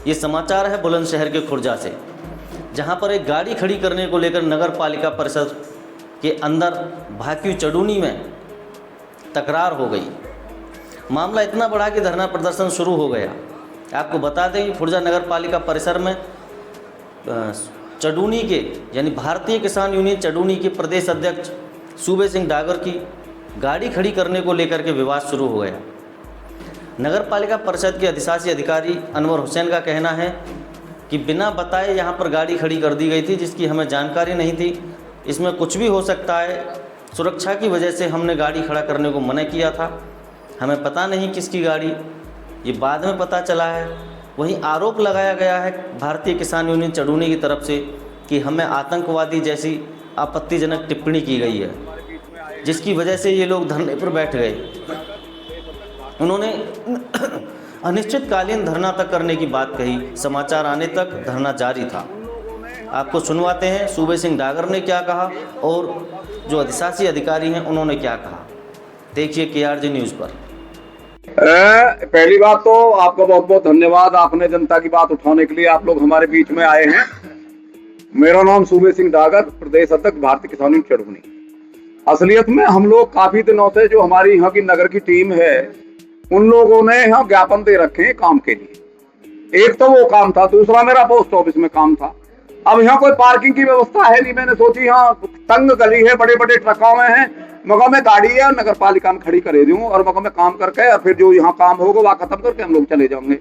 ये समाचार है बुलंदशहर के खुर्जा से, जहां पर एक गाड़ी खड़ी करने को लेकर नगर पालिका परिषद के अंदर भाक्यू चडूनी में तकरार हो गई। मामला इतना बढ़ा कि धरना प्रदर्शन शुरू हो गया। आपको बता दें कि खुर्जा नगर पालिका परिसर में चडूनी के यानी भारतीय किसान यूनियन चडूनी के प्रदेश अध्यक्ष सूबे सिंह डागर की गाड़ी खड़ी करने को लेकर के विवाद शुरू हो गया। नगर पालिका परिषद के अधिशासी अधिकारी अनवर हुसैन का कहना है कि बिना बताए यहाँ पर गाड़ी खड़ी कर दी गई थी, जिसकी हमें जानकारी नहीं थी। इसमें कुछ भी हो सकता है, सुरक्षा की वजह से हमने गाड़ी खड़ा करने को मना किया था। हमें पता नहीं किसकी गाड़ी, ये बाद में पता चला है। वहीं आरोप लगाया गया है भारतीय किसान यूनियन चडूनी की तरफ से कि हमें आतंकवादी जैसी आपत्तिजनक टिप्पणी की गई है, जिसकी वजह से ये लोग धरने पर बैठ गए। उन्होंने अनिश्चितकालीन धरना तक करने की बात कही। समाचार आने तक धरना जारी था। आपको सुनवाते हैं सूबे सिंह डागर ने क्या कहा और जो अधिशासी अधिकारी हैं उन्होंने क्या कहा। देखिए KRG न्यूज़ पर। पहली बात तो आपका बहुत बहुत धन्यवाद, आपने जनता की बात उठाने के लिए आप लोग हमारे बीच में आए हैं। मेरा नाम सूबे सिंह डागर, प्रदेश अध्यक्ष भारतीय किसान यूनियन चडूनी। असलियत में हम लोग काफी दिनों से जो हमारी यहाँ की नगर की टीम है, उन लोगों ने यहाँ ज्ञापन दे रखे हैं काम के लिए। एक तो वो काम था, दूसरा मेरा पोस्ट ऑफिस में काम था। अब यहाँ कोई पार्किंग की व्यवस्था है नहीं। मैंने सोची यहाँ तंग गली है, बड़े बड़े ट्रकों में है, मगर मैं गाड़ी है नगर पालिका में खड़ी करे दूं और मगर मैं काम करके और फिर जो यहाँ काम होगा वह खत्म करके हम लोग चले जाएंगे।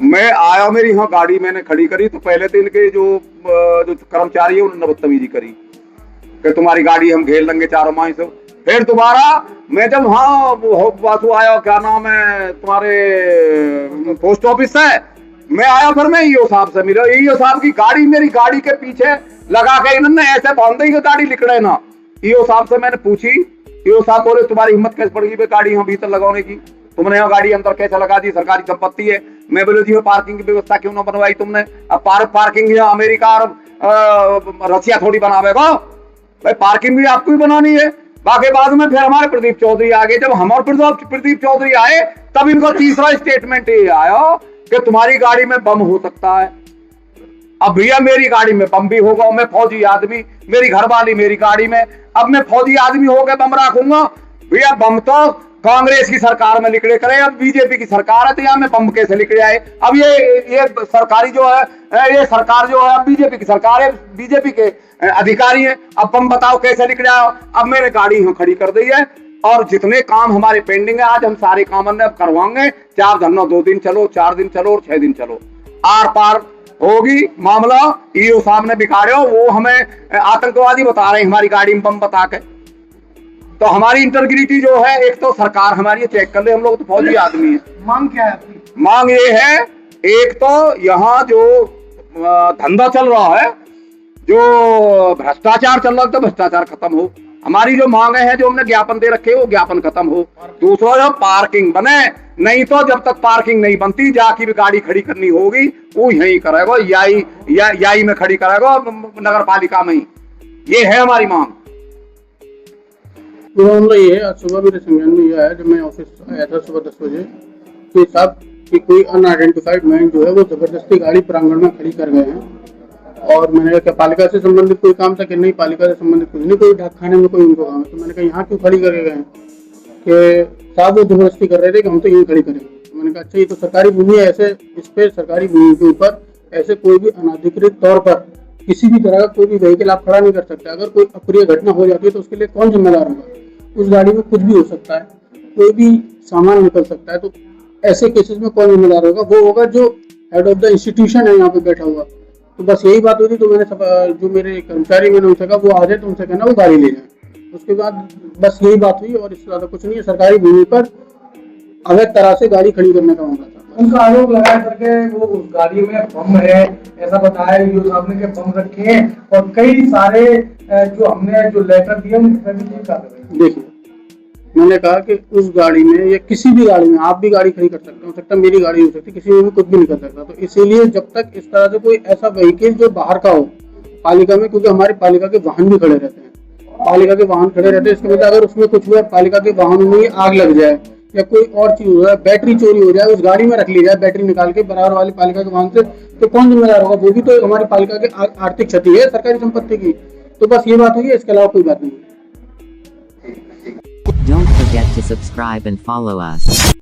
मैं आया, मेरी यहाँ गाड़ी मैंने खड़ी करी तो पहले दिन के जो कर्मचारी है उन्होंने बदतमीजी करी कि तुम्हारी गाड़ी हम घेर लेंगे चारों माह से। फिर दोबारा मैं जब वासु आया, क्या नाम है तुम्हारे पोस्ट ऑफिस से, मैं आया, फिर मैं ईओ साहब से मिला। ईओ साहब की गाड़ी मेरी गाड़ी के पीछे लगा के इन्होंने ऐसे बांध दी कि गाड़ी निकले ना। ईओ साहब से मैंने पूछी, ईओ साहब बोले तुम्हारी हिम्मत कैसे पड़ गई गाड़ी यहाँ भीतर लगाने की, तुमने यहाँ गाड़ी अंदर कैसे लगा दी, सरकारी संपत्ति है। मैं बोले जी पार्किंग की व्यवस्था क्यों ना बनवाई तुमने। अब पार्किंग है अमेरिका और रसिया थोड़ी बनावेगा भाई, पार्किंग भी आपको ही बनानी है। बाकी बाद में फिर हमारे प्रदीप चौधरी आ गए। जब हमारे प्रदीप चौधरी आए तब इनको तीसरा स्टेटमेंट ये आया कि तुम्हारी गाड़ी में बम हो सकता है। अब भैया मेरी गाड़ी में बम भी होगा, मैं फौजी आदमी, मेरी घरवाली मेरी गाड़ी में, अब मैं फौजी आदमी हो गए बम रखूंगा। भैया बम तो कांग्रेस की सरकार में निकले करे, अब बीजेपी की सरकार है तो यहाँ में बम कैसे निकले आए। अब ये सरकारी जो है, ये सरकार जो है बीजेपी की सरकार है, बीजेपी के अधिकारी है। अब बम बताओ कैसे निकले आए। अब मैंने गाड़ी यहाँ खड़ी कर दी है और जितने काम हमारे पेंडिंग है आज हम सारे काम अब करवाएंगे। 4 धरना 2 दिन चलो, 4 दिन चलो और 6 दिन चलो, आर पार होगी मामला। ईओ साहब ने बिगाड़ो, वो हमें आतंकवादी बता रहे हैं हमारी गाड़ी में बम बता के। तो हमारी इंटीग्रिटी जो है, एक तो सरकार हमारी चेक कर ले, हम लोग तो फौजी आदमी है। मांग क्या है आपकी? मांग ये है, एक तो यहाँ जो धंधा चल रहा है, जो भ्रष्टाचार चल रहा है, तो भ्रष्टाचार खत्म हो। हमारी जो मांगे हैं, जो हमने ज्ञापन दे रखे वो ज्ञापन खत्म हो। दूसरा जो पार्किंग बने, नहीं तो जब तक पार्किंग नहीं बनती जाकी भी गाड़ी खड़ी करनी होगी वो यही करेगा, याई में खड़ी करेगा नगर पालिका में ही। ये है हमारी मांग। तो मामला ये है, सुबह मेरे संज्ञान में यह आया जब मैं ऑफिस आया था सुबह 10 बजे कि साहब कि कोई अनआइडेंटिफाइड मैन जो है वो जबरदस्ती गाड़ी प्रांगण में खड़ी कर गए हैं। और मैंने कहा पालिका से संबंधित कोई काम था कि नहीं, पालिका से संबंधित कुछ नहीं, कोई डाकखाने में कोई उनको काम है। तो मैंने कहा यहाँ क्यों खड़ी कर गए हैं कि साहब वो जबरदस्ती कर रहे थे कि हम तो यहीं खड़ी करेंगे। तो मैंने कहा अच्छा ये तो सरकारी भूमि है, ऐसे इस पे सरकारी भूमि के ऊपर ऐसे कोई भी अनाधिकृत तौर पर किसी भी तरह का कोई भी व्हीकल आप खड़ा नहीं कर सकते। अगर कोई अप्रिय घटना हो जाती है तो उसके लिए कौन जिम्मेदार होगा। उस गाड़ी में कुछ भी हो सकता है, कोई भी सामान निकल सकता है, तो ऐसे केसेस में कौन जिम्मेदार होगा? वो होगा जो हेड ऑफ द इंस्टीट्यूशन है यहाँ पे बैठा हुआ। तो बस यही बात हुई थी। तो मैंने जो मेरे कर्मचारी मैंने उनसे कहा वो आ जाए तो उनसे कहना वो गाड़ी ले जाए। उसके बाद बस यही बात हुई और इससे ज्यादा कुछ नहीं है। सरकारी भूमि पर अवैध तरह से गाड़ी खड़ी करने का मामला था। उनका आरोप लगाया करके वो उस गाड़ी में बम है ऐसा बताया ईओ साहब ने कि बम रखे हैं और कई सारे जो हमने जो लेटर दिए उनमें भी देखिए मैंने कहा कि उस गाड़ी में या किसी भी गाड़ी में आप भी गाड़ी खड़ी कर सकते हो सकता मेरी गाड़ी हो सकती, किसी में भी कुछ भी निकल सकता। तो इसीलिए जब तक इस तरह से कोई ऐसा व्हीकल जो बाहर का हो पालिका में, क्योंकि हमारी पालिका के वाहन भी खड़े रहते हैं, पालिका के वाहन खड़े रहते हैं, इसके मतलब अगर उसमें कुछ भी पालिका के वाहन में आग लग जाए या कोई और चीज हो जाए, बैटरी चोरी हो जाए, उस गाड़ी में रख ली जाए बैटरी निकाल के बराबर वाली पालिका के वाहन से, तो कौन जिम्मेदार होगा? वो भी तो हमारी पालिका की आर्थिक क्षति है सरकारी संपत्ति की। तो बस ये बात हुई है, इसके अलावा कोई बात नहीं। Don't forget to subscribe and follow us.